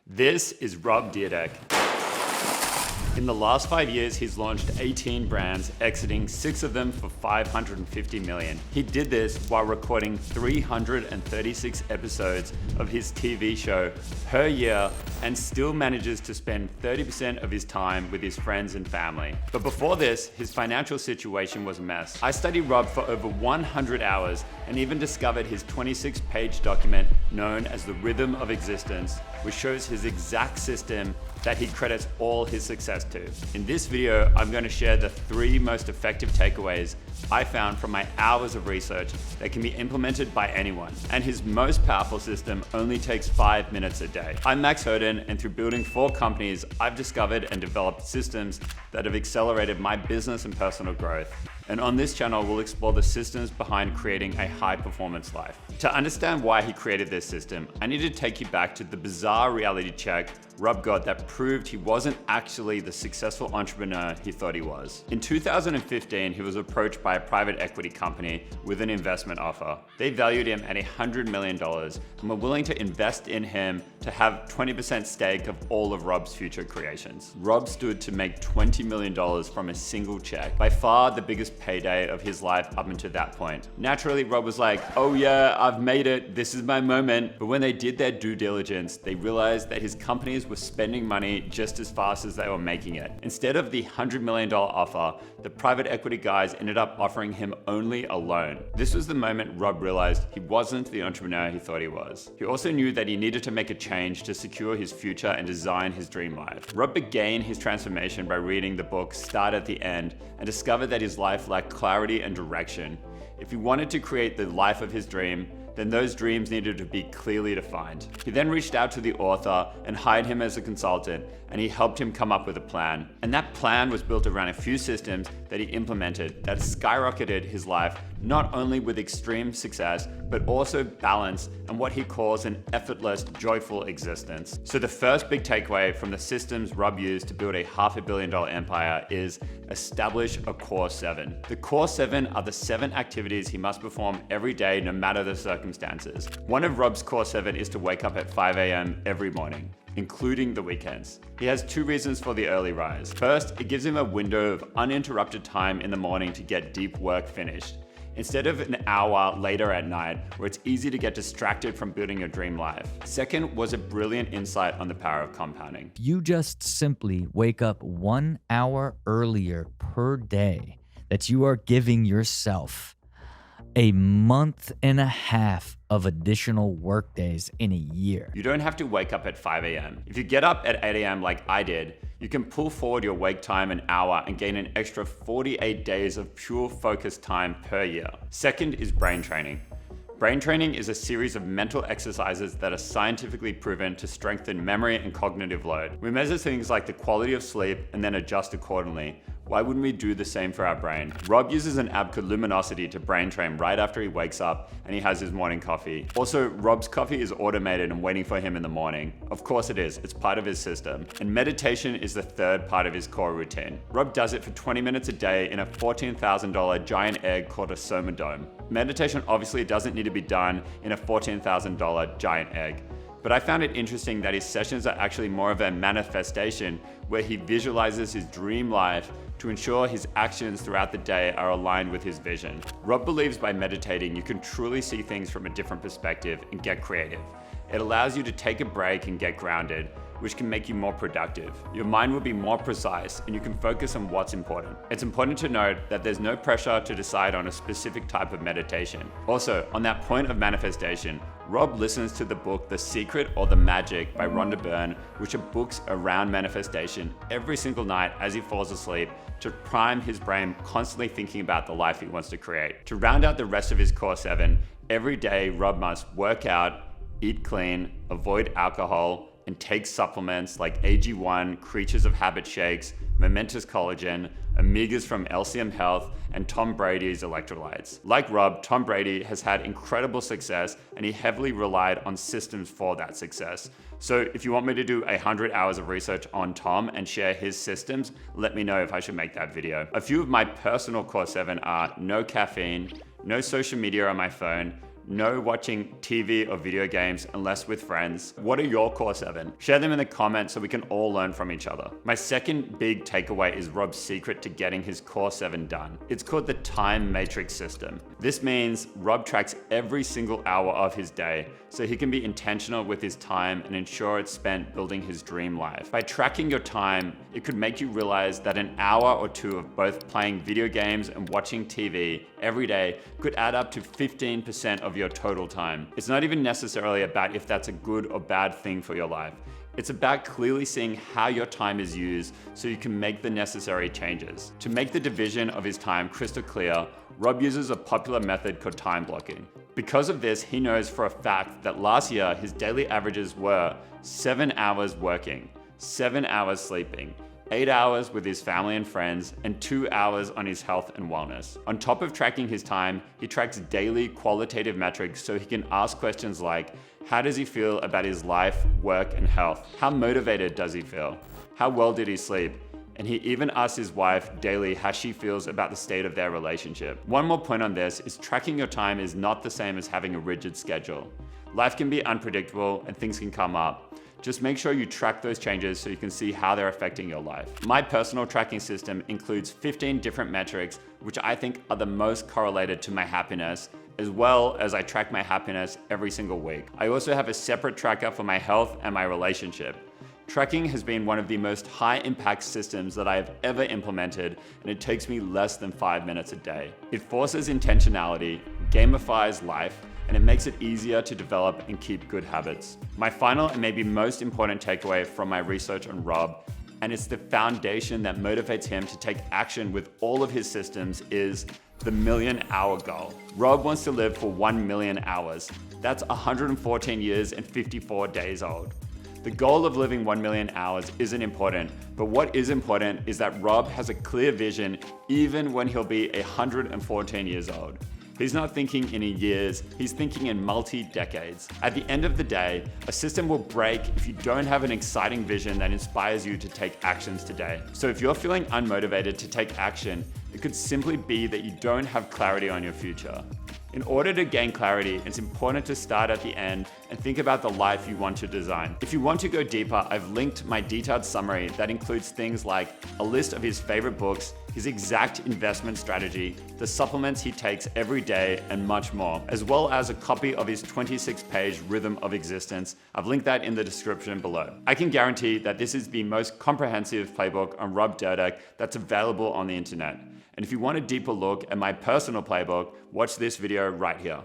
This is Rob Dyrdek. In the last 5 years, he's launched 18 brands, exiting 6 of them for $550 million. He did this while recording 336 episodes of his TV show per year and still manages to spend 30% of his time with his friends and family. But before this, his financial situation was a mess. I studied Rob for over 100 hours and even discovered his 26-page document known as The Rhythm of Existence, which shows his exact system that he credits all his success to. In this video, I'm going to share the 3 most effective takeaways I found from my hours of research that can be implemented by anyone. And his most powerful system only takes 5 minutes a day. I'm Max Hertan, and through building 4 companies, I've discovered and developed systems that have accelerated my business and personal growth. And on this channel, we'll explore the systems behind creating a high-performance life. To understand why he created this system, I need to take you back to the bizarre reality check Rob got that proved he wasn't actually the successful entrepreneur he thought he was. In 2015, he was approached by a private equity company with an investment offer. They valued him at $100 million and were willing to invest in him to have 20% stake of all of Rob's future creations. Rob stood to make $20 million from a single check, by far the biggest payday of his life up until that point. Naturally, Rob was like, oh yeah, I've made it, this is my moment. But when they did their due diligence, they realized that his companies were spending money just as fast as they were making it. Instead of the $100 million offer, the private equity guys ended up offering him only a loan. This was the moment Rob realized he wasn't the entrepreneur he thought he was. He also knew that he needed to make a change to secure his future and design his dream life. Rob began his transformation by reading the book Start at the End and discovered that his life lacked clarity and direction. If he wanted to create the life of his dream, then those dreams needed to be clearly defined. He then reached out to the author and hired him as a consultant, and he helped him come up with a plan. And that plan was built around a few systems that he implemented that skyrocketed his life, not only with extreme success, but also balance and what he calls an effortless, joyful existence. So the first big takeaway from the systems Rob used to build a $500 million empire is establish a core 7. The core 7 are the 7 activities he must perform every day, no matter the circumstances. One of Rob's core 7 is to wake up at 5 a.m. every morning, including the weekends. He has 2 reasons for the early rise. First, it gives him a window of uninterrupted time in the morning to get deep work finished, instead of an hour later at night where it's easy to get distracted from building your dream life. Second was a brilliant insight on the power of compounding. You just simply wake up 1 hour earlier per day that you are giving yourself a month and a half of additional work days in a year. You don't have to wake up at 5 a.m. If you get up at 8 a.m. like I did, you can pull forward your wake time an hour and gain an extra 48 days of pure focus time per year. Second is brain training. Brain training is a series of mental exercises that are scientifically proven to strengthen memory and cognitive load. We measure things like the quality of sleep and then adjust accordingly. Why wouldn't we do the same for our brain? Rob uses an app called Luminosity to brain train right after he wakes up and he has his morning coffee. Also, Rob's coffee is automated and waiting for him in the morning. Of course it is, it's part of his system. And meditation is the 3rd part of his core routine. Rob does it for 20 minutes a day in a $14,000 giant egg called a Soma Dome. Meditation obviously doesn't need to be done in a $14,000 giant egg. But I found it interesting that his sessions are actually more of a manifestation where he visualizes his dream life to ensure his actions throughout the day are aligned with his vision. Rob believes by meditating, you can truly see things from a different perspective and get creative. It allows you to take a break and get grounded, which can make you more productive. Your mind will be more precise and you can focus on what's important. It's important to note that there's no pressure to decide on a specific type of meditation. Also, on that point of manifestation, Rob listens to the book The Secret or The Magic by Rhonda Byrne, which are books around manifestation, every single night as he falls asleep to prime his brain constantly thinking about the life he wants to create. To round out the rest of his core 7, every day Rob must work out, eat clean, avoid alcohol, and take supplements like AG1, Creatures of Habit shakes, Momentous Collagen, Omegas from LCM Health, and Tom Brady's electrolytes. Like Rob, Tom Brady has had incredible success and he heavily relied on systems for that success. So if you want me to do 100 hours of research on Tom and share his systems, let me know if I should make that video. A few of my personal core 7 are no caffeine, no social media on my phone, No watching TV or video games unless with friends. What are your core 7? Share them in the comments so we can all learn from each other. My second big takeaway is Rob's secret to getting his core 7 done. It's called the time matrix system. This means Rob tracks every single hour of his day so he can be intentional with his time and ensure it's spent building his dream life. By tracking your time, it could make you realize that an hour or two of both playing video games and watching TV every day could add up to 15% of your total time. It's not even necessarily about if that's a good or bad thing for your life. It's about clearly seeing how your time is used so you can make the necessary changes. To make the division of his time crystal clear, Rob uses a popular method called time blocking. Because of this, he knows for a fact that last year his daily averages were 7 hours working, 7 hours sleeping, 8 hours with his family and friends, and 2 hours on his health and wellness. On top of tracking his time, he tracks daily qualitative metrics so he can ask questions like, how does he feel about his life, work, and health? How motivated does he feel? How well did he sleep? And he even asks his wife daily how she feels about the state of their relationship. One more point on this is tracking your time is not the same as having a rigid schedule. Life can be unpredictable and things can come up. Just make sure you track those changes so you can see how they're affecting your life. My personal tracking system includes 15 different metrics, which I think are the most correlated to my happiness, as well as I track my happiness every single week. I also have a separate tracker for my health and my relationship. Tracking has been one of the most high impact systems that I have ever implemented, and it takes me less than 5 minutes a day. It forces intentionality, gamifies life, and it makes it easier to develop and keep good habits. My final and maybe most important takeaway from my research on Rob, and it's the foundation that motivates him to take action with all of his systems, is the million-hour goal. Rob wants to live for 1 million hours. That's 114 years and 54 days old. The goal of living 1 million hours isn't important, but what is important is that Rob has a clear vision even when he'll be 114 years old. He's not thinking in years, he's thinking in multi-decades. At the end of the day, a system will break if you don't have an exciting vision that inspires you to take actions today. So if you're feeling unmotivated to take action, it could simply be that you don't have clarity on your future. In order to gain clarity, it's important to start at the end and think about the life you want to design. If you want to go deeper, I've linked my detailed summary that includes things like a list of his favorite books, his exact investment strategy, the supplements he takes every day, and much more, as well as a copy of his 26-page Rhythm of Existence. I've linked that in the description below. I can guarantee that this is the most comprehensive playbook on Rob Dyrdek that's available on the internet. And if you want a deeper look at my personal playbook, watch this video right here.